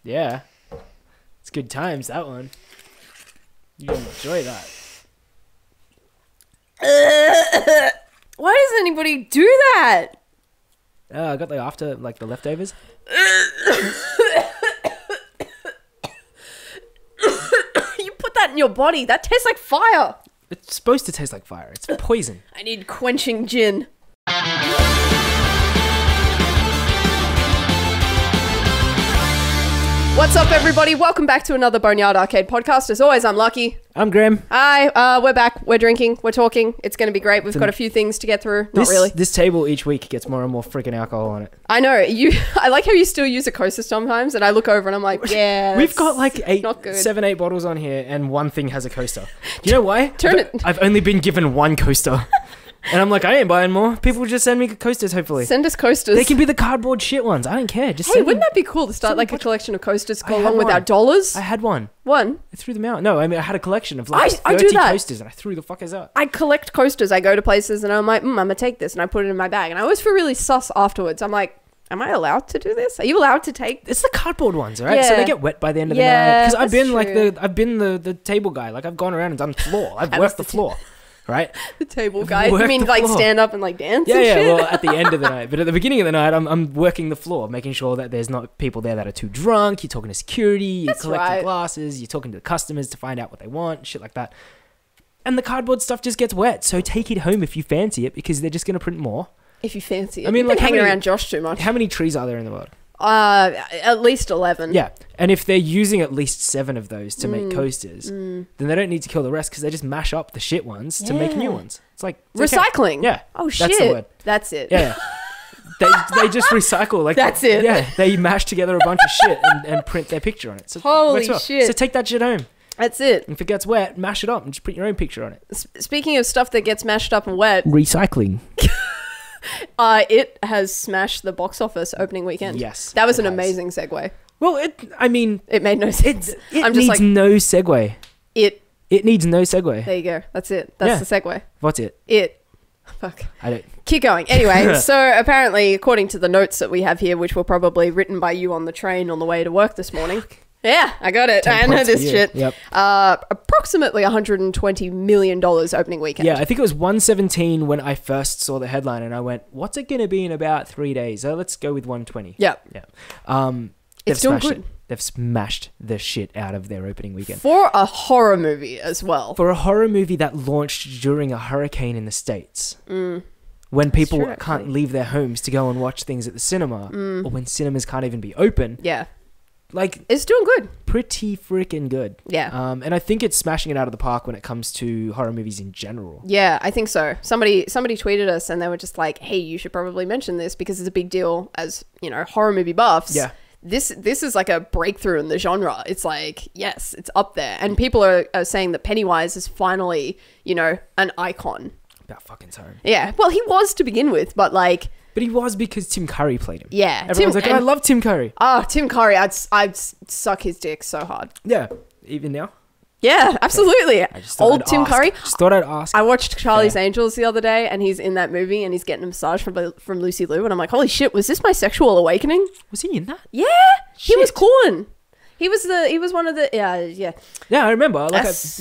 Yeah. It's good times, that one. You enjoy that. Why does anybody do that? I got the leftovers. You put that in your body. That tastes like fire. It's supposed to taste like fire. It's poison. I need quenching gin. What's up, everybody? Welcome back to another Boneyard Arcade podcast. As always, I'm Lucky. I'm Graham. Hi, we're back. We're drinking. We're talking. It's going to be great. We've got a few things to get through. Not really. This table each week gets more and more freaking alcohol on it. I know. I like how you still use a coaster sometimes, and I look over and I'm like, yeah. We've got like 8 bottles on here, and one thing has a coaster. Do you know why? I've only been given one coaster. And I'm like, I ain't buying more. People just send me coasters, hopefully. Send us coasters. They can be the cardboard shit ones. I don't care. Just wouldn't that be cool to start like a collection of coasters to go along with our dollars? I had one. One? I threw them out. No, I mean, I had a collection of like 30 I do that. coasters, and I threw the fuckers out. I collect coasters. I go to places and I'm like, I'm going to take this. And I put it in my bag. And I always feel really sus afterwards. I'm like, am I allowed to do this? Are you allowed to take? It's the cardboard ones, right? Yeah. So they get wet by the end of the night. Because I've been true. I've been the table guy. Like I've gone around and done floor. I've worked the floor. Right? The table guy. You mean like stand up and like dance? Yeah, and yeah. shit? Well, at the end of the night, but at the beginning of the night, I'm working the floor, making sure that there's not people there that are too drunk. You're talking to security. You're collecting glasses. You're talking to the customers to find out what they want, shit like that. And the cardboard stuff just gets wet. So take it home if you fancy it, because they're just going to print more. If you fancy it. I mean, like hanging around Josh too much. How many trees are there in the world? At least 11. Yeah, and if they're using at least 7 of those to make coasters, then they don't need to kill the rest, because they just mash up the shit ones to make new ones. It's like recycling. Okay. Yeah. Oh shit. That's the word. That's it. Yeah. They just recycle. Like that's it. Yeah. They mash together a bunch of shit and print their picture on it. So holy shit. So take that shit home. That's it. And if it gets wet, mash it up and just print your own picture on it. Speaking of stuff that gets mashed up and wet, recycling. It has smashed the box office opening weekend. Yes. That was an amazing segue. Well, it made no sense. It needs no segue. It needs no segue. There you go. That's it. That's the segue. What's it? Fuck. I don't. Keep going. Anyway, so apparently, according to the notes that we have here, which were probably written by you on the train on the way to work this morning. Yeah, I got it. I know this shit. Yep. Approximately $120 million opening weekend. Yeah, I think it was 117 when I first saw the headline, and I went, "What's it going to be in about 3 days? Let's go with 120." Yep. Yeah. It's doing good. They've smashed the shit out of their opening weekend. For a horror movie as well. For a horror movie that launched during a hurricane in the States. When people can't leave their homes to go and watch things at the cinema, or when cinemas can't even be open. Yeah. Like, it's doing good. Pretty freaking good. Yeah. And I think it's smashing it out of the park when it comes to horror movies in general. Yeah, I think so. Somebody tweeted us and they were just like, hey, you should probably mention this because it's a big deal as, horror movie buffs. Yeah. This is like a breakthrough in the genre. It's like, yes, it's up there. And people are saying that Pennywise is finally, an icon. About fucking time. Yeah. Well, he was to begin with, but like... But he was because Tim Curry played him. Yeah. Everyone's like, I love Tim Curry. Oh, Tim Curry. I'd suck his dick so hard. Yeah. Even now? Yeah, absolutely. Old Tim Curry. Just thought I'd ask. I watched Charlie's Angels the other day, and he's in that movie, and he's getting a massage from Lucy Liu, and I'm like, holy shit, was this my sexual awakening? Was he in that? Yeah. Shit. He was Corn. He was one of the... Yeah. Yeah, I remember. That's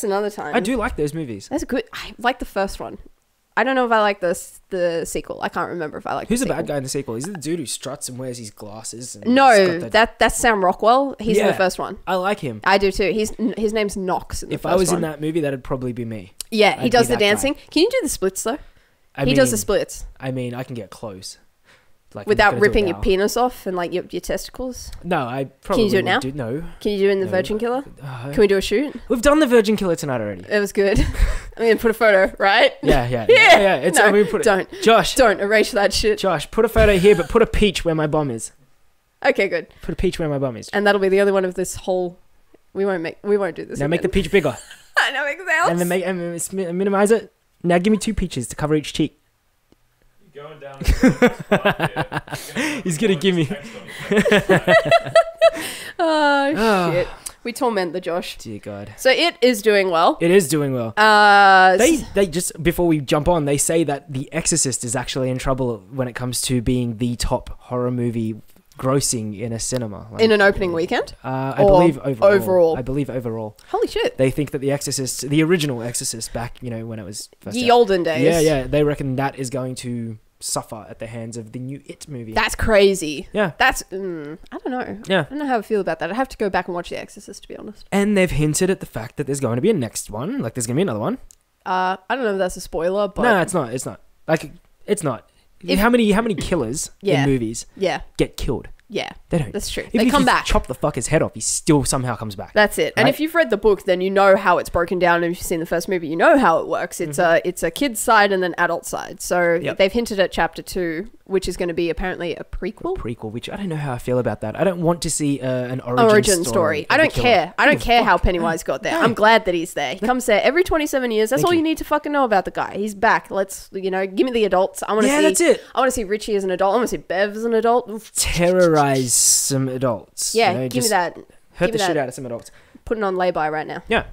another time. I do like those movies. That's good. I like the first one. I don't know if I like the sequel. I can't remember if I like Who's the the bad guy in the sequel? Is it the dude who struts and wears his glasses? And no, that's Sam Rockwell. He's in the first one. I like him. I do too. His name's Knox in the first one. If I was in that movie, that'd probably be me. Yeah, he does the dancing. Guy. Can you do the splits though? He does the splits. I mean, I can get close. Like, without ripping your penis off and like your testicles? No, I probably Can you do it now? No. Can you do it in the Virgin Killer? Can we do a shoot? We've done the Virgin Killer tonight already. It was good. I'm going to put a photo, right? Yeah. It's, no, don't. Josh. Don't erase that shit. Josh, put a photo here, but put a peach where my bum is. Okay, good. Put a peach where my bum is. And that'll be the other one of this whole... We won't do this. Now make the peach bigger. I know, make else. And then minimize it. Now give me 2 peaches to cover each cheek. Going down. He's gonna give me. Oh shit! We torment the Josh. Dear God. So it is doing well. It is doing well. They just, before we jump on, they say that The Exorcist is actually in trouble when it comes to being the top horror movie grossing in a cinema. In an opening weekend? I believe overall. Overall? I believe overall. Holy shit. They think that The Exorcist, the original Exorcist back, when it was first Ye out. olden days. Yeah, they reckon that is going to suffer at the hands of the new It movie. That's crazy. Yeah. That's, I don't know. Yeah. I don't know how I feel about that. I'd have to go back and watch The Exorcist, to be honest. And they've hinted at the fact that there's going to be a next one. Like, there's going to be another one. I don't know if that's a spoiler, but... No, it's not. It's not. Like, it's not. How many killers in movies get killed? Yeah, they don't. That's true. Even they if come you back. Chop the fucker's head off, he still somehow comes back. That's it. Right? And if you've read the book, then you know how it's broken down. And if you've seen the first movie, you know how it works. It's a kid's side and then adult side. So they've hinted at chapter 2, which is going to be apparently a prequel. Which I don't know how I feel about that. I don't want to see an origin story. I don't care. I don't care how Pennywise got there. I'm glad that he's there. He comes there every 27 years. That's all you need to fucking know about the guy. He's back. Let's, give me the adults. I want to see. That's it. I want to see Richie as an adult. I want to see Bev as an adult. Terrorize some adults. Yeah, give me that. Hurt the shit out of some adults. Putting on lay-by right now. Yeah.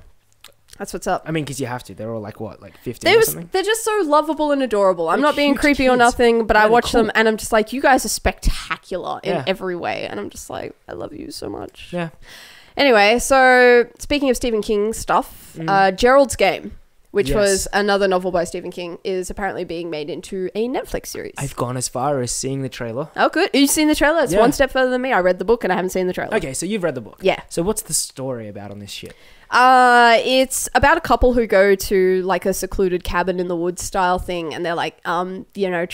That's what's up. I mean, because you have to. They're all like 15 or something? They're just so lovable and adorable. I'm not being creepy or nothing, but I watch them and I'm just like, you guys are spectacular in every way. And I'm just like, I love you so much. Yeah. Anyway, so speaking of Stephen King stuff, Gerald's Game, which was another novel by Stephen King, is apparently being made into a Netflix series. I've gone as far as seeing the trailer. Oh, good. You've seen the trailer? It's one step further than me. I read the book and I haven't seen the trailer. Okay, so you've read the book. Yeah. So what's the story about on this shit? It's about a couple who go to like a secluded cabin in the woods style thing, and they're like, they're not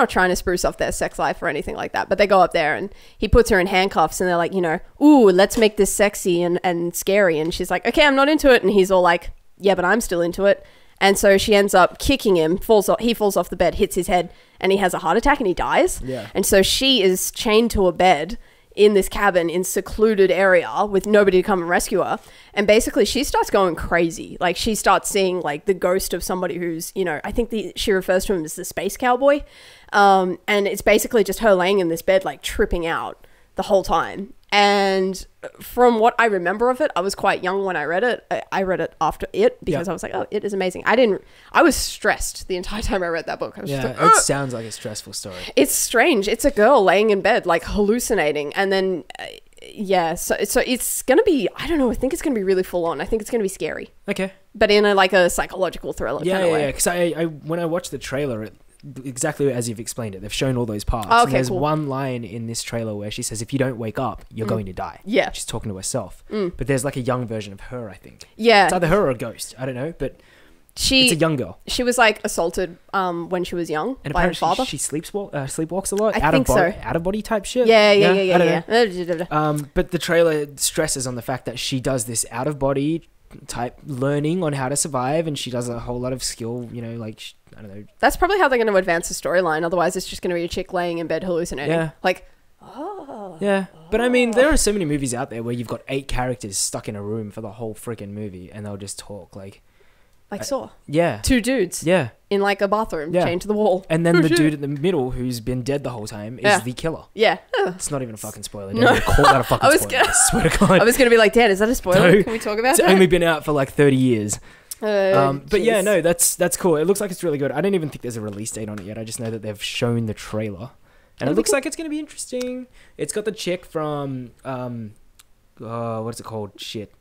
trying to spruce up their sex life or anything like that, but they go up there and he puts her in handcuffs and they're like, ooh, let's make this sexy and scary. And she's like, okay, I'm not into it. And he's all like, yeah, but I'm still into it. And so she ends up kicking him, he falls off the bed, hits his head, and he has a heart attack and he dies. Yeah. And so she is chained to a bed in this cabin in secluded area with nobody to come and rescue her. And basically she starts going crazy. Like she starts seeing like the ghost of somebody who's, I think she refers to him as the space cowboy. And it's basically just her laying in this bed, like tripping out the whole time. And from what I remember of it, I was quite young when I read it. I read it after it because I was like, oh, it is amazing. I was stressed the entire time I read that book. I was just like, it sounds like a stressful story. It's strange. It's a girl laying in bed, like hallucinating. And then, so it's going to be, I don't know, I think it's going to be really full on. I think it's going to be scary. Okay. But in a psychological thriller kind of way. Yeah, because I when I watched the trailer, exactly as you've explained it, they've shown all those parts. Oh, okay, and there's cool. one line in this trailer where she says, if you don't wake up, you're going to die. Yeah. She's talking to herself. But there's like a young version of her, I think. Yeah. It's either her or a ghost. I don't know, but it's a young girl. She was like assaulted when she was young and by her father. She sleepwalks a lot. I think so. Out of body type shit. Yeah. I don't know. But the trailer stresses on the fact that she does this out of body type learning on how to survive, and she does a whole lot of skill, I don't know. That's probably how they're going to advance the storyline. Otherwise, it's just going to be a chick laying in bed hallucinating. Yeah. Like, yeah. But I mean, there are so many movies out there where you've got 8 characters stuck in a room for the whole freaking movie, and they'll just talk like Saw. Yeah. 2 dudes. Yeah. In like a bathroom, chained to the wall. And then the dude in the middle who's been dead the whole time is the killer. Yeah. It's not even a fucking spoiler. Don't even call that a fucking spoiler. I swear to God. I was going to be like, Dan, is that a spoiler? No. Can we talk about It's that? only been out for like 30 years. But yeah, geez. no, that's cool. It looks like it's really good. I don't even think there's a release date on it yet. I just know that they've shown the trailer. And it looks like it's going to be interesting. It's got the chick from, what's it called? Shit.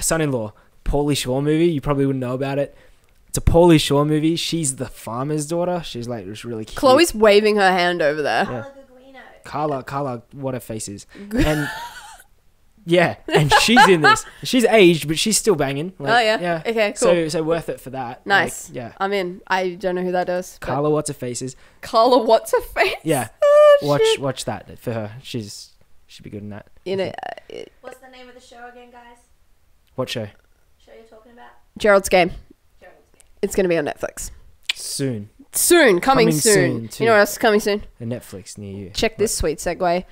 Son-in-Law. Pauly Shore movie. You probably wouldn't know about it. It's a Pauly Shore movie. She's the farmer's daughter. She's like just really cute. Chloe's waving her hand over there. Yeah. Carla, what her face is. And yeah, and she's in this. She's aged, but she's still banging. Like, yeah. Okay, cool. So worth it for that. Nice. Like, yeah. I'm in. I don't know who that is. Carla, what's her face is. Carla, what's her face? Yeah. Oh, watch that for her. She'd be good in that. What's the name of the show again, guys? What show? Show you're talking about? Gerald's Game. It's going to be on Netflix. Soon. Coming soon. You know what else is coming soon? A Netflix near you. Check this sweet segue.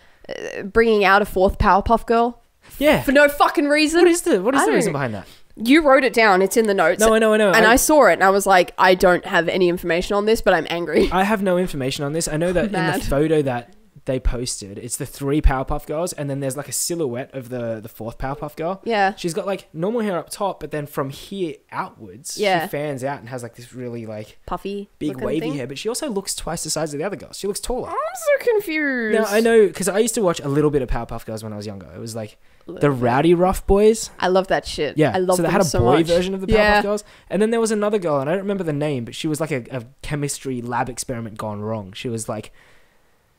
Bringing out a 4th Powerpuff Girl. Yeah. For no fucking reason. What is the reason behind that? You wrote it down. It's in the notes. No, I know. And I saw it and I was like, I don't have any information on this, but I'm angry. I have no information on this. I know that in the photo that they posted. It's the 3 Powerpuff Girls, and then there's like a silhouette of the 4th Powerpuff Girl. Yeah. She's got like normal hair up top, but then from here outwards, she fans out and has like this really like puffy, big wavy hair. But she also looks twice the size of the other girls. She looks taller. I'm so confused. Now I know because I used to watch a little bit of Powerpuff Girls when I was younger. It was like the Rowdy Rough Boys. I love that shit. Yeah, I love so they them had a so boy much. version of the Powerpuff Girls, and then there was another girl, and I don't remember the name, but she was like a chemistry lab experiment gone wrong. She was like,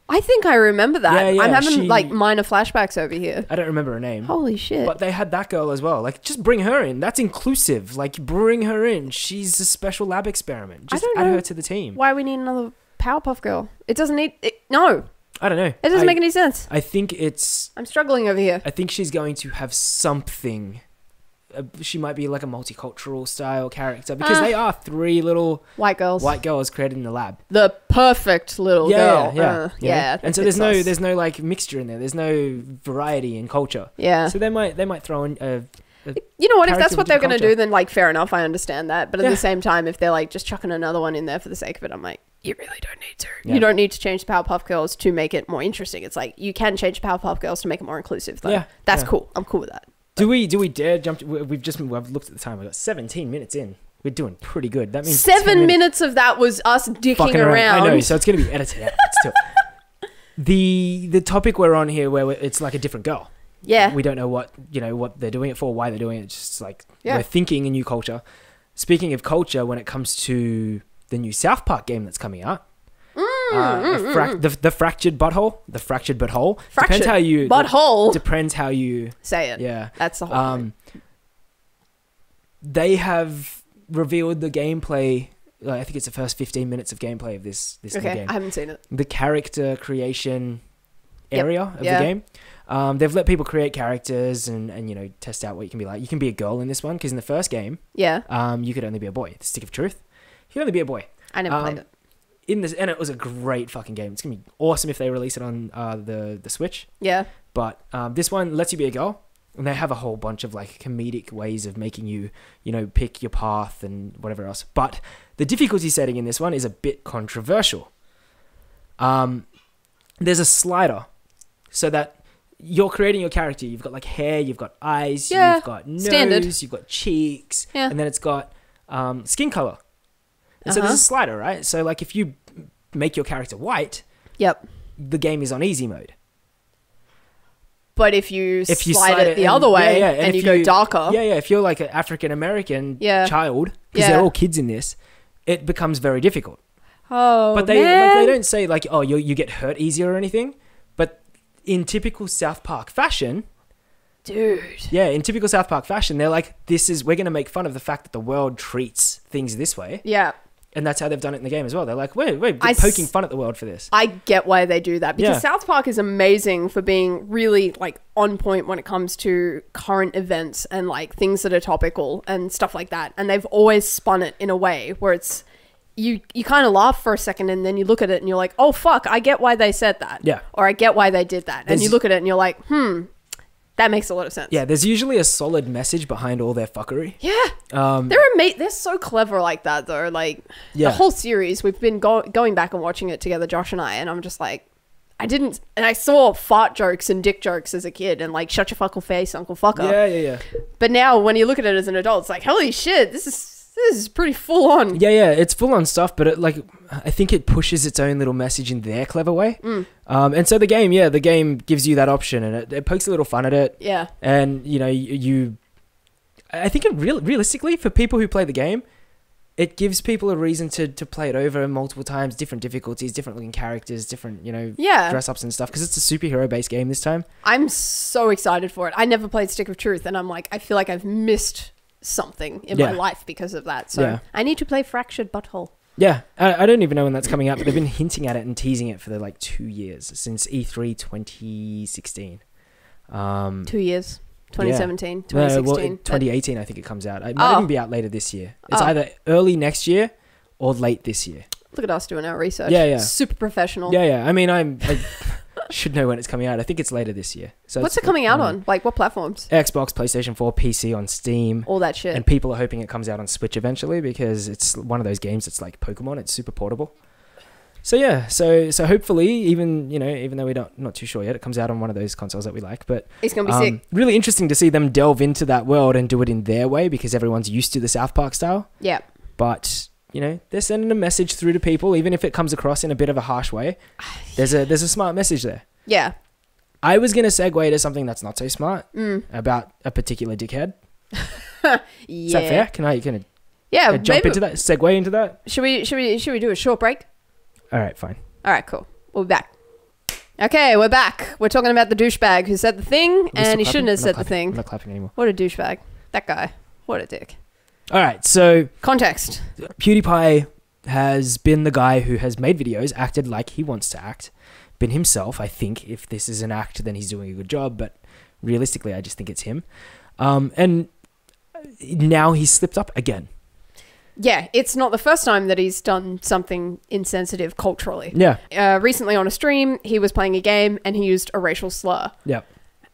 I think I remember that. Yeah, yeah, I'm having she- like minor flashbacks over here. I don't remember her name. Holy shit. But they had that girl as well. Like, just bring her in. That's inclusive. Like, bring her in. She's a special lab experiment. Just don't add know her to the team. Why we need another Powerpuff Girl? It doesn't need... no. I don't know. It doesn't make any sense. I think it's... I'm struggling over here. I think she's going to have something. She might be like a multicultural style character because they are 3 little White girls. white girls created in the lab. The perfect little girl. Yeah. And so there's no like mixture in there. There's no variety in culture. Yeah. So they might throw in a You know what? If character that's with what they're different going to do, culture. then like fair enough. I understand that. But at Yeah. the same time, if they're like just chucking another one in there for the sake of it, I'm like, you really don't need to. Yeah. You don't need to change Powerpuff Girls to make it more interesting. It's like you can change Powerpuff Girls to make it more inclusive. Though. Yeah. That's Yeah. cool. I'm cool with that. Do we dare jump? We've looked at the time. We've got 17 minutes in. We're doing pretty good. That means 7 minutes of that was us dicking fucking around. I know, so it's going to be edited out. Still. The topic we're on here, where it's like a different girl. Yeah. We don't know what they're doing it for, why they're doing it. It's just like Yeah. we're thinking a new culture. Speaking of culture, when it comes to the new South Park game that's coming out, the fractured butthole, depends how you Butthole. depends how you Say it. yeah. That's the whole point. They have revealed the gameplay. I think it's the first 15 minutes of gameplay of this new Okay. game. I haven't seen it. The character creation area of Yeah. the game. They've let people create characters and test out what you can be like. You can be a girl in this one because in the first game, Yeah. you could only be a boy. The Stick of Truth, you could only be a boy. I never played it. And it was a great fucking game. It's gonna be awesome if they release it on the Switch. Yeah. But this one lets you be a girl, and they have a whole bunch of like comedic ways of making you, pick your path and whatever else. But the difficulty setting in this one is a bit controversial. There's a slider, so that you're creating your character. You've got like hair, you've got eyes, Yeah, you've got nose, standard. you've got cheeks, Yeah. and then it's got skin color. And so there's a slider, right? So like if you make your character white, Yep. the game is on easy mode. But if you If you slide it the and- other way yeah, and if you go darker, Yeah, if you're like an African American Yeah. child, because Yeah. they're all kids in this, it becomes very difficult. oh, But they man. don't say like, oh, you get hurt easier or anything. But in typical South Park fashion, dude. they're like, we're going to make fun of the fact that the world treats things this way. Yeah. And that's how they've done it in the game as well. They're like, we're I poking s- fun at the world for this. I get why they do that because Yeah. South Park is amazing for being really like on point when it comes to current events and like things that are topical and stuff like that. And they've always spun it in a way where it's you kind of laugh for a second and then you look at it and you're like, oh fuck, I get why they said that. Yeah. Or I get why they did that. And you There's- look at it and you're like, that makes a lot of sense. Yeah, there's usually a solid message behind all their fuckery. Yeah. They're so clever like that though. Like Yeah. the whole series, we've been going back and watching it together, Josh and I, and I'm just like, I saw fart jokes and dick jokes as a kid and like, shut your fucking face, Uncle Fucker. Yeah. But now when you look at it as an adult, it's like, holy shit, this is pretty full on. Yeah, it's full on stuff, but I think it pushes its own little message in their clever way. And so the game gives you that option, and it pokes a little fun at it. Yeah. And I think realistically, for people who play the game, it gives people a reason to play it over multiple times, different difficulties, different looking characters, different dress ups and stuff, because it's a superhero based game this time. I'm so excited for it. I never played Stick of Truth, and I'm like, I feel like I've missed something in my life because of that. So I need to play Fractured Butthole. Yeah, I don't even know when that's coming out, but they've been hinting at it and teasing it for 2 years, since E3 2016. 2 years. 2017, 2016. 2018, I think it comes out. It might even be out later this year. It's either early next year or late this year. Look at us doing our research. Yeah. Super professional. Yeah. I mean, I should know when it's coming out. I think it's later this year. So what's it coming out on? Like, what platforms? Xbox, PlayStation 4, PC, on Steam. All that shit. And people are hoping it comes out on Switch eventually because it's one of those games that's like Pokemon. It's super portable. So yeah, so hopefully, even though we're not too sure yet, it comes out on one of those consoles that we like. But It's gonna be sick. Really interesting to see them delve into that world and do it in their way because everyone's used to the South Park style. Yeah. But they're sending a message through to people, even if it comes across in a bit of a harsh way. There's a smart message there. Yeah. I was gonna segue to something that's not so smart about a particular dickhead. Yeah. Is that fair? Can I jump maybe- into that? Segue into that? Should we do a short break? All right, fine. All right, cool. We'll be back. Okay, we're back. We're talking about the douchebag who said the thing, and he shouldn't have said the thing. I'm not clapping anymore. What a douchebag. That guy. What a dick. All right, so Context. PewDiePie has been the guy who has made videos, acted like he wants to act, been himself. I think if this is an act, then he's doing a good job, but realistically, I just think it's him. And now he's slipped up again. Yeah, it's not the first time that he's done something insensitive culturally. Yeah. Recently on a stream, he was playing a game and he used a racial slur. Yeah.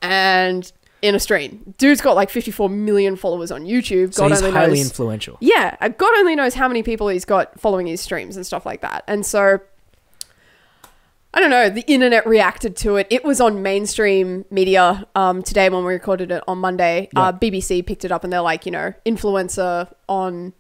And in a stream, dude's got like 54 million followers on YouTube. So he's highly influential. Yeah, God only knows how many people he's got following his streams and stuff like that. And so, I don't know, the internet reacted to it. It was on mainstream media today when we recorded it on Monday. Yeah. BBC picked it up and they're like, influencer on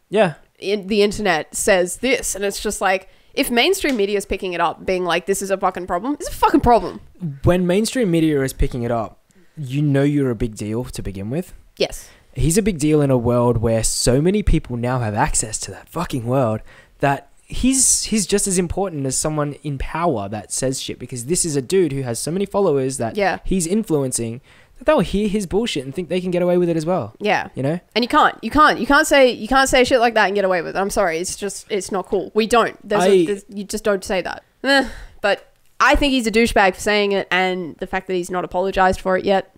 the internet says this. And it's just like, if mainstream media is picking it up being like, this is a fucking problem, it's a fucking problem. When mainstream media is picking it up, you're a big deal to begin with. Yes. He's a big deal in a world where so many people now have access to that fucking world that he's just as important as someone in power that says shit, because this is a dude who has so many followers that he's influencing that they'll hear his bullshit and think they can get away with it as well. Yeah. And you can't say shit like that and get away with it. I'm sorry. It's not cool. We don't. You just don't say that. But I think he's a douchebag for saying it, and the fact that he's not apologized for it yet.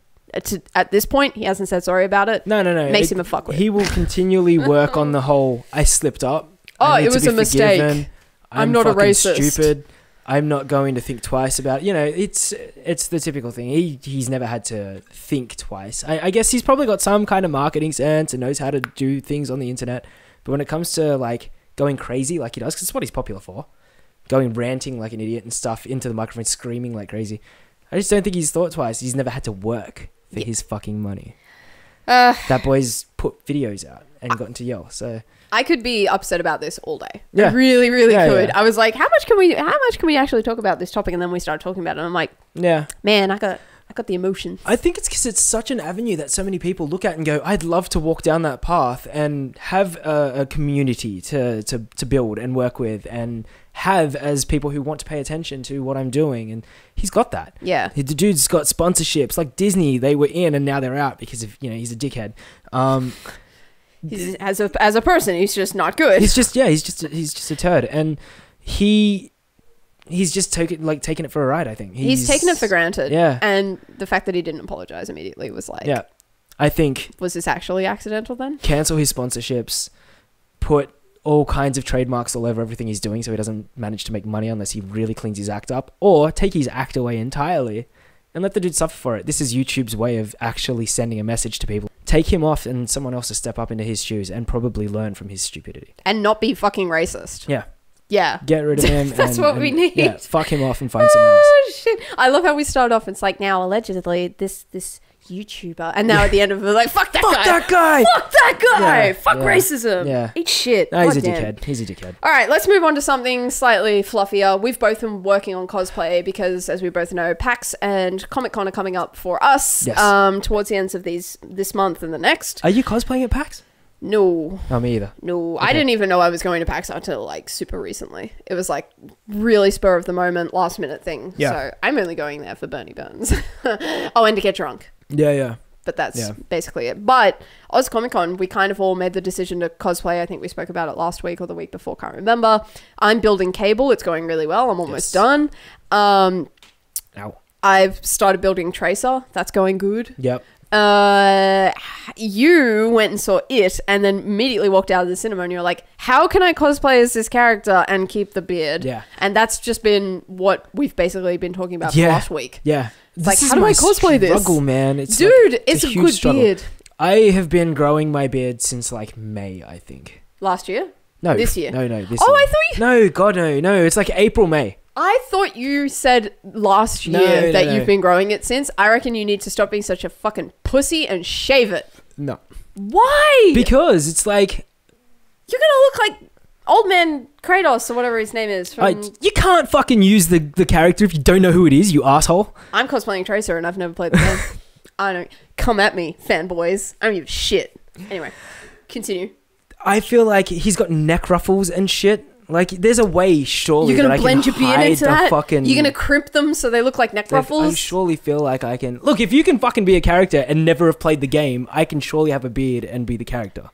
At this point, he hasn't said sorry about it. No. Makes him a fuckwit. He will continually work on the whole, I slipped up. Oh, it was a mistake. I'm not a racist. Stupid. I'm not going to think twice about it. It's the typical thing. He's never had to think twice. I guess he's probably got some kind of marketing sense and knows how to do things on the internet. But when it comes to like going crazy like he does, because it's what he's popular for, going ranting like an idiot and stuff into the microphone, screaming like crazy, I just don't think he's thought twice. He's never had to work for his fucking money. That boy's put videos out and gotten to yell. So I could be upset about this all day. Yeah. I really, really could. Yeah. I was like, how much can we actually talk about this topic? And then we started talking about it. And I'm like, man, I got the emotions. I think it's because it's such an avenue that so many people look at and go, I'd love to walk down that path and have a community to build and work with and have as people who want to pay attention to what I'm doing. And he's got that. Yeah. The dude's got sponsorships like Disney. They were in and now they're out because of, he's a dickhead. As a person, he's just not good. He's just a turd. And he's just taking it for a ride, I think. He's taken it for granted. Yeah. And the fact that he didn't apologize immediately was like... Yeah. I think... Was this actually accidental then? Cancel his sponsorships, put all kinds of trademarks all over everything he's doing so he doesn't manage to make money unless he really cleans his act up, or take his act away entirely and let the dude suffer for it. This is YouTube's way of actually sending a message to people. Take him off and someone else to step up into his shoes and probably learn from his stupidity. And not be fucking racist. Yeah. Yeah. Get rid of him. That's what we need. Yeah, fuck him off and find someone else. Oh, shit. I love how we started off. It's like, now, allegedly, this YouTuber. And now at the end of it, we're like, fuck that guy. Fuck that guy. Fuck that guy. Yeah, Fuck racism. Yeah. Eat shit. No, he's a Goddamn. dickhead. He's a dickhead. All right, let's move on to something slightly fluffier. We've both been working on cosplay because, as we both know, PAX and Comic-Con are coming up for us towards the ends of this month and the next. Are you cosplaying at PAX? No. No, me either. No, Okay. I didn't even know I was going to PAX until like super recently. It was like really spur of the moment, last minute thing. Yeah. So I'm only going there for Bernie Burns. Oh, and to get drunk. Yeah. But that's basically it. But Oz Comic Con, we kind of all made the decision to cosplay. I think we spoke about it last week or the week before, can't remember. I'm building Cable. It's going really well. I'm almost done. Ow. I've started building Tracer. That's going good. Yep. You went and saw it and then immediately walked out of the cinema and you're like, how can I cosplay as this character and keep the beard? Yeah. And that's just been what we've basically been talking about for last week. Yeah. It's like, how do I cosplay this? Struggle, man. It's Dude, like, it's a huge good struggle. beard. I have been growing my beard since like May, I think. Last year? No. This year? No, this Oh, year. I thought you... No, God, no. It's like April, May. I thought you said last No, year that no. you've been growing it since. I reckon you need to stop being such a fucking pussy and shave it. No. Why? Because it's like... You're gonna look like old man Kratos or whatever his name is. From... you can't fucking use the character if you don't know who it is, you asshole. I'm cosplaying Tracer and I've never played the game. I don't... Come at me, fanboys. I don't give a shit. Anyway, continue. I feel like he's got neck ruffles and shit. Like, there's a way, surely, You're that gonna I blend can your beard hide into the that? fucking... You're gonna crimp them so they look like neck Like, ruffles? I surely feel like I can... Look, if you can fucking be a character and never have played the game, I can surely have a beard and be the character.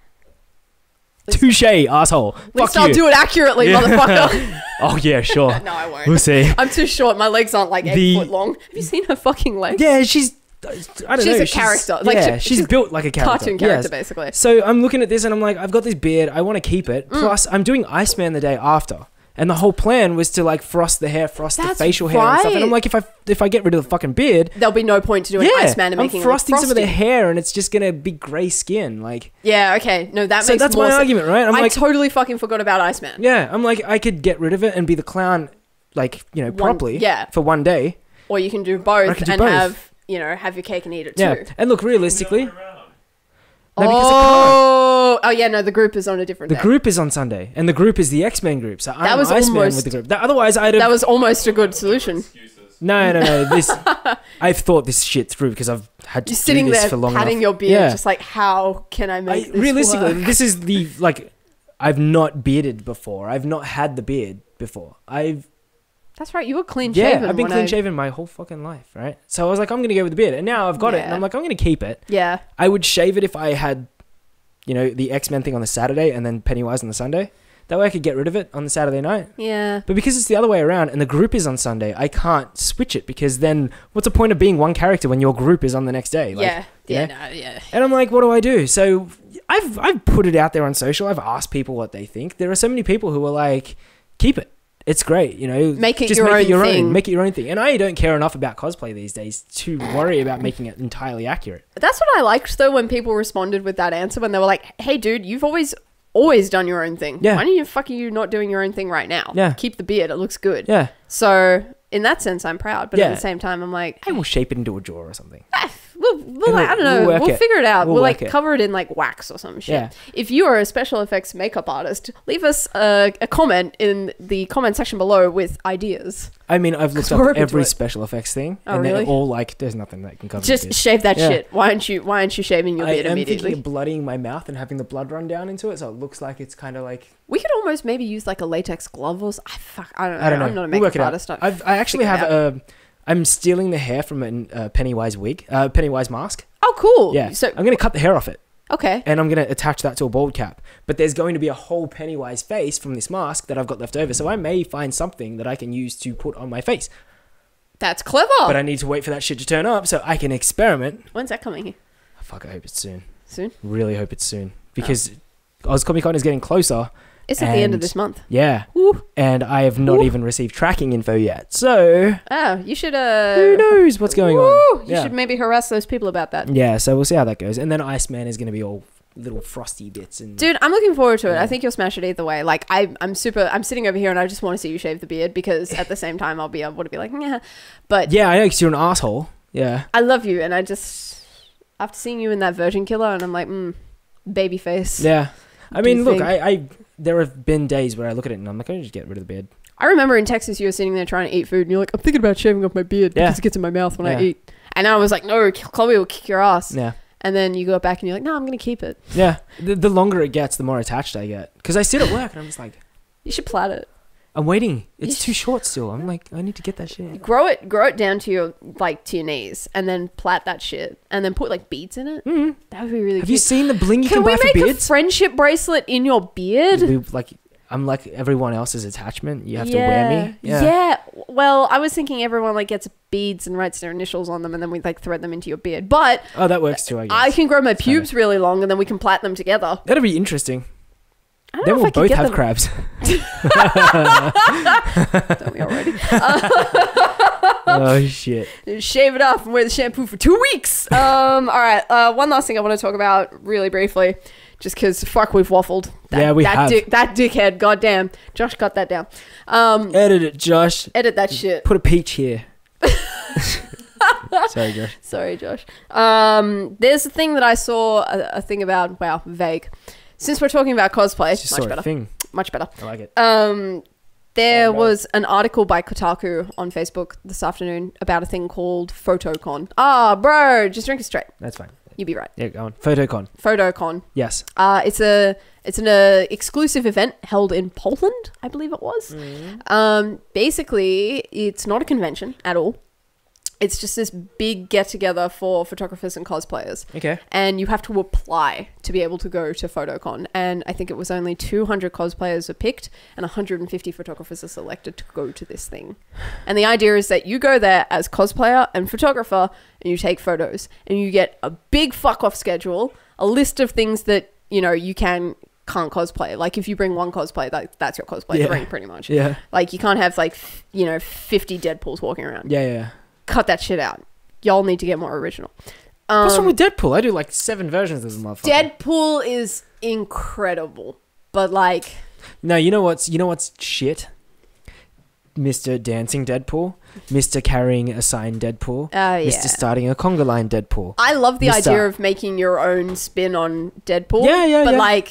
Touche, asshole. At Fuck least I'll you. do it accurately, motherfucker. Oh, yeah, sure. No, I won't. We'll see. I'm too short. My legs aren't like 8 The- foot long. Have you seen her fucking legs? Yeah, she's... I don't She's know. a character. Like, yeah, she's she's built like a character. Cartoon character, Yes. basically. So I'm looking at this and I'm like, I've got this beard. I want to keep it. Mm. Plus, I'm doing Iceman the day after. And the whole plan was to like frost the hair, frost That's the facial hair and stuff. And I'm right. like, if I get rid of the fucking beard, There'll be no point to doing Iceman and I'm making frosting it look some of the frosty. hair and it's just gonna be grey skin. Like, Yeah, okay. No, that so makes that's more my sense. argument, right? I'm I like, totally fucking forgot about Iceman. yeah, I'm like, I could get rid of it and be the clown, like, you know, properly, yeah. for one day. Or you can do both I can do and both. have, you know, have your cake and eat it Yeah, too. and look, realistically, The other way around. no, because I can't. Oh, yeah, no, the group is on a different The day. group is on Sunday, and the group is the X-Men group. So I'm was Iceman almost- with the group. Otherwise, I'd have. That was almost a good solution. Excuses. No. This I've thought this shit through because I've had to You're do sitting this there for long patting enough. your beard, Yeah. just like, how can I make this realistically, work? this is the like. I've not bearded before. I've not had the beard before. That's right, you were clean shaven. I've been when clean I- shaven my whole fucking life, right? So I was like, I'm gonna go with the beard, and now I've got it, and Yeah. I'm like, I'm gonna keep it. Yeah. I would shave it if I had, you know, the X-Men thing on the Saturday and then Pennywise on the Sunday. That way I could get rid of it on the Saturday night. Yeah. But because it's the other way around and the group is on Sunday, I can't switch it because then what's the point of being one character when your group is on the next day? Like, Yeah. you Yeah, know? no, yeah. And I'm like, what do I do? So I've put it out there on social. I've asked people what they think. There are so many people who are like, keep it. It's great, you know. Make it just your make own it your thing. own. Make it your own thing. And I don't care enough about cosplay these days to worry about making it entirely accurate. That's what I liked though when people responded with that answer when they were like, "Hey, dude, you've always done your own thing. Yeah. Why don't you not doing your own thing right now? Yeah. Keep the beard. It looks good." Yeah. So in that sense, I'm proud, but at Yeah. the same time, I'm like, I will shape it into a jaw or something. we'll like, I don't know. we'll work We'll it. figure it out. We'll We'll work like it. cover it in like wax or some shit. Yeah. If you are a special effects makeup artist, leave us a comment in the comment section below with ideas. I mean, I've looked 'Cause we're up open to every it. special effects thing, Oh, and really? they're all like, "There's nothing that can cover Just this." shave that Yeah. shit. Why aren't you shaving your I beard am immediately? thinking of bloodying my mouth and having the blood run down into it, so it looks like it's kind of like We could almost maybe use like a latex glove or I don't know. I don't know. I'm not a We'll work makeup it out. artist. I actually figure it have I'm stealing the hair from a Pennywise wig, Pennywise mask. Oh, cool. Yeah, So I'm gonna cut the hair off it, okay. and I'm gonna attach that to a bald cap. But there's going to be a whole Pennywise face from this mask that I've got left over, so I may find something that I can use to put on my face. That's clever. But I need to wait for that shit to turn up so I can experiment. When's that coming? Fuck, I hope it's soon. Soon? Really hope it's soon because Oz Comic Con is getting closer. It's at the end of And- this month. Yeah, Ooh. and I have not Ooh. even received tracking info yet. So Oh, you should who knows what's going on? You should maybe harass those people about that. Yeah, so we'll see how that goes. And then Iceman is going to be all little frosty bits and Dude, I'm looking forward to it. Yeah. I think you'll smash it either way. Like I'm sitting over here and I just want to see you shave the beard because at the same time I'll be able to be like, yeah. But yeah, I know because you're an asshole. Yeah, I love you and I just after seeing you in that Virgin Killer and I'm like, baby face. yeah. I Do you mean, look, think- I there have been days where I look at it and I'm like, I just get rid of the beard. I remember in Texas you were sitting there trying to eat food and you're like, I'm thinking about shaving off my beard Yeah. because it gets in my mouth when I Yeah. eat. And I was like, no, Chloe will kick your ass. Yeah, And then you go back and you're like, no, I'm going to keep it. yeah. The longer it gets, the more attached I get. Because I sit at work and I'm just like, You should plait it. I'm waiting. It's You too short still. I'm like, I need to get that shit. Grow it down to your knees and then plait that shit and then put like beads in it. Mm. That would be really Have cute. you seen the bling you Can can we buy for make a beards? friendship bracelet in your beard? I'm like everyone else's attachment. You have to wear me. Yeah. Well, I was thinking everyone like gets beads and writes their initials on them and then we like thread them into your beard. But Oh, that works too, I guess. I can grow my It's kinda- pubes really long and then we can plait them together. That'd be interesting. I don't Then know we'll if I both could get have them. crabs. Don't we already? Oh shit. Shave it off and wear the shampoo for 2 weeks. All right. One last thing I want to talk about really briefly. just because fuck, we've waffled. We have. That dickhead, goddamn. Josh got that down. Edit it, Josh. Edit that shit. Put a peach here. Sorry, Josh. Sorry, Josh. There's a thing that I saw a thing about. Wow, vague. Since we're talking about cosplay, Just saw a thing. Much better. I like it. There was an article by Kotaku on Facebook this afternoon about a thing called PhotoCon. Bro, just drink it straight. That's fine. You'd be right. Yeah, go on. PhotoCon. Yes. Yes. It's an exclusive event held in Poland, I believe it was. Basically, it's not a convention at all. It's just this big get-together for photographers and cosplayers. Okay. And you have to apply to be able to go to PhotoCon. And I think it was only 200 cosplayers are picked and 150 photographers are selected to go to this thing. And the idea is that you go there as cosplayer and photographer and you take photos. And you get a big fuck-off schedule, a list of things that, you know, you can't cosplay. Like if you bring one cosplay, that's your cosplay to bring pretty much. Yeah. Like you can't have 50 Deadpools walking around. Yeah. Cut that shit out. Y'all need to get more original. What's wrong with Deadpool? I do like 7 versions of the motherfucker. Deadpool is incredible, but like... No, you know what's shit? Mr. Dancing Deadpool, Mr. Carrying a sign Deadpool, Mr. Starting a conga line Deadpool. I love the idea of making your own spin on Deadpool.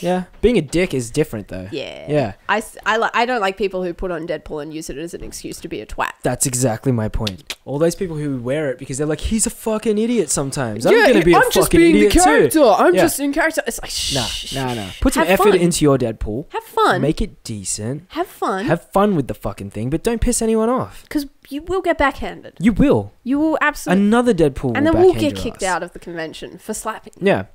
Yeah. Being a dick is different though. Yeah. I don't like people who put on Deadpool and use it as an excuse to be a twat. That's exactly my point. All those people who wear it because they're like, he's a fucking idiot sometimes. I'm gonna be a fucking idiot too. I'm just in character. It's like, nah. Put some effort into your Deadpool. Have fun. Make it decent. Have fun. Have fun with the fucking thing, but don't piss anyone off. Because you will get backhanded. You will. You will absolutely. Another Deadpool will and then backhand we'll get your kicked ass. out of the convention for slapping. Yeah.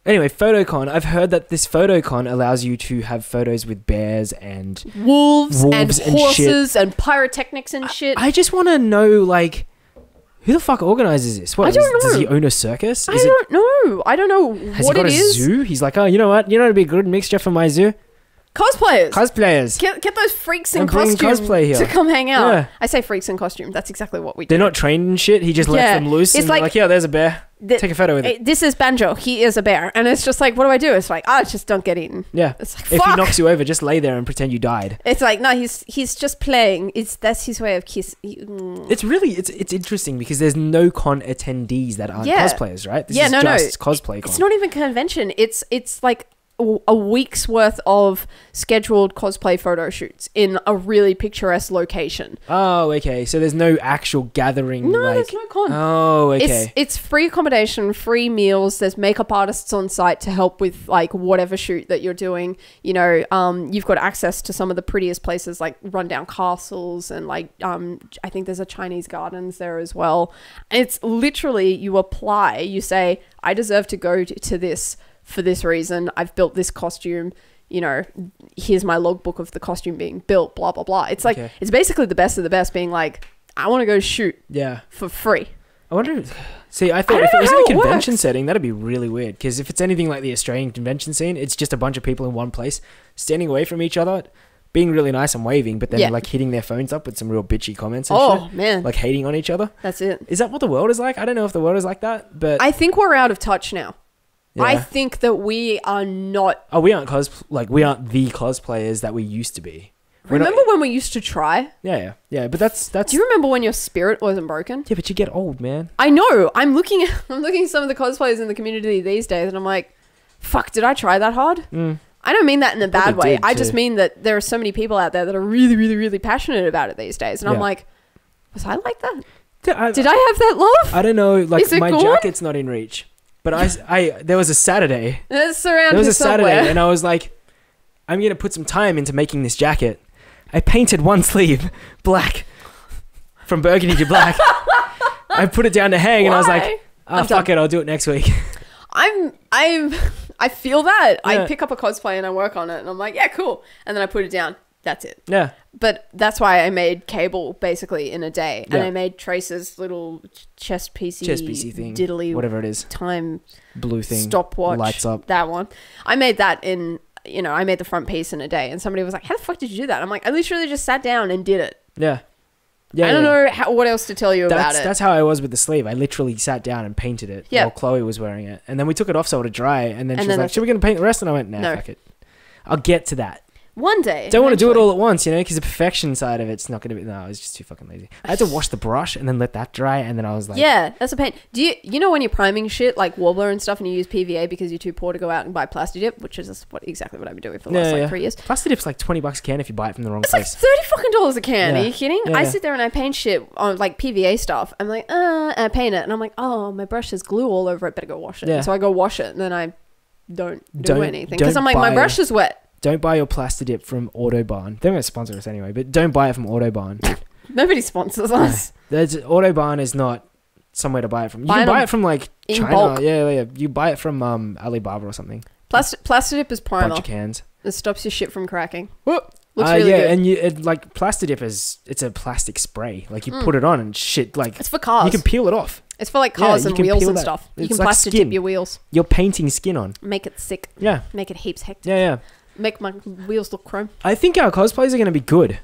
Anyway, PhotoCon. I've heard that this PhotoCon allows you to have photos with bears and wolves and horses shit. and pyrotechnics and shit. I just want to know, like, who the fuck organizes this? What, I don't know. Does he own a circus? I don't know. I don't know Has what he got it a is. zoo? He's like, oh, you know what? You know what'd be a good mixture for my zoo? Cosplayers. Get those freaks in And bring costume cosplay here. to come hang out. Yeah. I say freaks in costume. That's exactly what we do. They're not trained and shit. He just lets them loose. It's And like- like, yeah, there's a bear. Take a photo with it. This is Banjo. He is a bear. And it's just like, what do I do? It's like, just don't get eaten. Yeah. It's like, If fuck. he knocks you over, just lay there and pretend you died. It's like, no, he's just playing. That's his way of kiss. It's really, it's interesting because there's no con attendees that aren't cosplayers, right? This is just cosplay con. It's not even convention. It's like a week's worth of scheduled cosplay photo shoots in a really picturesque location. Oh, okay. So there's no actual gathering. No, there's no con. Oh, okay. It's free accommodation, free meals. There's makeup artists on site to help with like whatever shoot that you're doing. You know, you've got access to some of the prettiest places like rundown castles and like I think there's a Chinese gardens there as well. It's literally you apply, you say, I deserve to go to this for this reason. I've built this costume. You know, here's my logbook of the costume being built, blah, blah, blah. It's like, it's basically the best of the best being like, I want to go shoot for free. I wonder, see, I thought if it was in a convention setting, that'd be really weird. Because if it's anything like the Australian convention scene, it's just a bunch of people in one place, standing away from each other, being really nice and waving, but then like hitting their phones up with some real bitchy comments and shit. Man. Like hating on each other. That's it. Is that what the world is like? I don't know if the world is like that, but... I think we're out of touch now. Yeah. I think that we are not... Oh, we aren't we aren't the cosplayers that we used to be. Remember when we used to try? Yeah, but that's... Do you remember when your spirit wasn't broken? Yeah, but you get old, man. I know. I'm looking at some of the cosplayers in the community these days and I'm like, fuck, did I try that hard? I don't mean that in a bad way. I just mean that there are so many people out there that are really, really, really passionate about it these days. And I'm like, was I like that? Did I have that love? I don't know. Like, my gone? jacket's not in reach. But I there was a Saturday. It's around There was a Saturday, somewhere. and I was like, I'm going to put some time into making this jacket. I painted one sleeve black, from burgundy to black. I put it down to hang, and I was like, fuck it, I'll do it next week. I feel that. Yeah. I pick up a cosplay and I work on it, and I'm like, yeah, cool. And then I put it down. That's it. Yeah. But that's why I made Cable basically in a day. Yeah. And I made Trace's little chest piecey thing. diddly whatever it is. time Blue thing. stopwatch. Lights up. That one. I made that in, I made the front piece in a day. And somebody was like, how the fuck did you do that? I'm like, I literally just sat down and did it. Yeah. Yeah, I don't know what else to tell you about it. That's how I was with the sleeve. I literally sat down and painted it while Chloe was wearing it. And then we took it off so it would dry. And then she was like, should we going to paint the rest? And I went, nah, fuck it. I'll get to that. One day. Don't want to do it all at once, because the perfection side of it's not going to be... No, I was just too fucking lazy. I had to wash the brush and then let that dry, and then I was like... Yeah, that's a pain. Do you know when you're priming shit, like Warbler and stuff, and you use PVA because you're too poor to go out and buy Plasti Dip, which is exactly what I've been doing for the last 3 years. Plasti Dip's like $20 a can if you buy it from the wrong it's place. It's like $30 a can. Are you kidding? Yeah, I sit there and I paint shit on like PVA stuff. I'm like, and I paint it, and I'm like, oh, my brush has glue all over it. Better go wash it. Yeah. So I go wash it, and then I don't do anything because I'm like, my brush is wet. Don't buy your Plasti Dip from Autobahn. They're going to sponsor us anyway, but don't buy it from Autobahn. Nobody sponsors us. Autobahn is not somewhere to buy it from. You can buy it from like China. Bulk. Yeah. You buy it from Alibaba or something. Plasti Dip is primer. Bunch of cans. It stops your shit from cracking. Whoop. Looks really good. And like Plasti Dip it's a plastic spray. Like you put it on and shit. Like it's for cars. You can peel it off. It's for like cars and wheels and stuff. You can like Plasti Dip your wheels. You're painting skin on. Make it sick. Yeah. Make it heaps hectic. Yeah. Make my wheels look chrome. I think our cosplays are going to be good.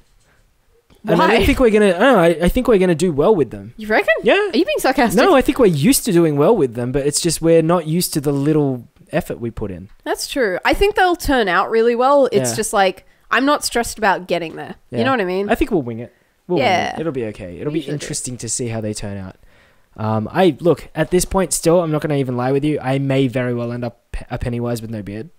Why? And I don't think we're going to... I think we're going to do well with them. You reckon? Yeah. Are you being sarcastic? No, I think we're used to doing well with them, but it's just we're not used to the little effort we put in. That's true. I think they'll turn out really well. It's just like, I'm not stressed about getting there. Yeah. You know what I mean? I think we'll wing it. Wing it. It'll be okay. It'll be interesting to see how they turn out. Look, at this point still, I'm not going to even lie with you. I may very well end up a Pennywise with no beard.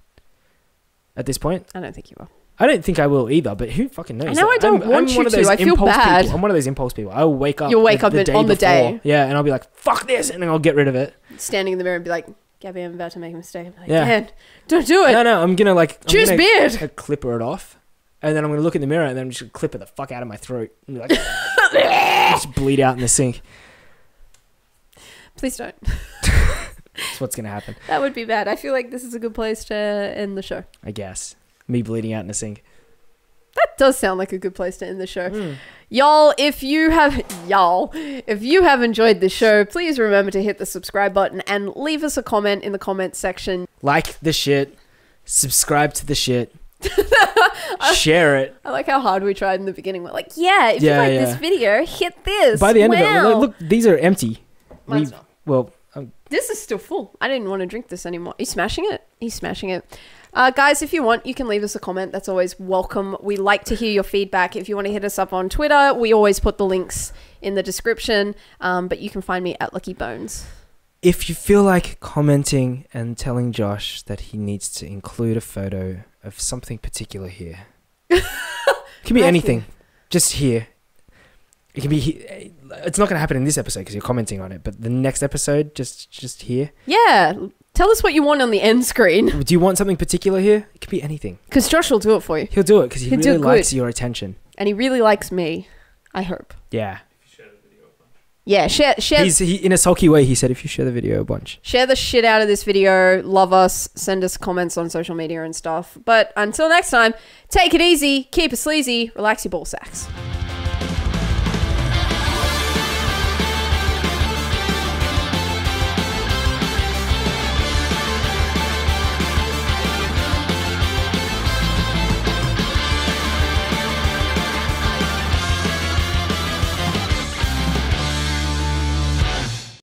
At this point. I don't think you will. I don't think I will either, but who fucking knows? I know I don't want you to. I feel bad. I'm one of those impulse people. I'll wake up. You'll wake up on the day. Yeah, and I'll be like, fuck this, and then I'll get rid of it. Standing in the mirror and be like, Gabby, I'm about to make a mistake. I'm like, Dan, don't do it. No, I'm going to choose beard. Clipper it off. And then I'm going to look in the mirror and then I'm just going to clip it the fuck out of my throat. And be like, just bleed out in the sink. Please don't. That's what's going to happen. That would be bad. I feel like this is a good place to end the show. I guess. Me bleeding out in the sink. That does sound like a good place to end the show. Y'all, if you have enjoyed the show, please remember to hit the subscribe button and leave us a comment in the comments section. Like the shit. Subscribe to the shit. Share it. I like how hard we tried in the beginning. We're like, if you like this video, hit this. By the end of it, look, these are empty. Mine's not. Well, this is still full. I didn't want to drink this anymore. He's smashing it. He's smashing it. Guys, if you want, you can leave us a comment. That's always welcome. We like to hear your feedback. If you want to hit us up on Twitter, we always put the links in the description. But you can find me at Lucky Bones. If you feel like commenting and telling Josh that he needs to include a photo of something particular here. It can be anything. Just here. It can be... It's not going to happen in this episode because you're commenting on it, but the next episode, just here. Yeah. Tell us what you want on the end screen. Do you want something particular here? It could be anything. Because Josh will do it for you. He'll do it because he really likes your attention. And he really likes me. I hope. Yeah. Yeah, share. In a sulky way, he said, if you share the video a bunch. Share the shit out of this video. Love us. Send us comments on social media and stuff. But until next time, take it easy. Keep it sleazy. Relax your ball sacks.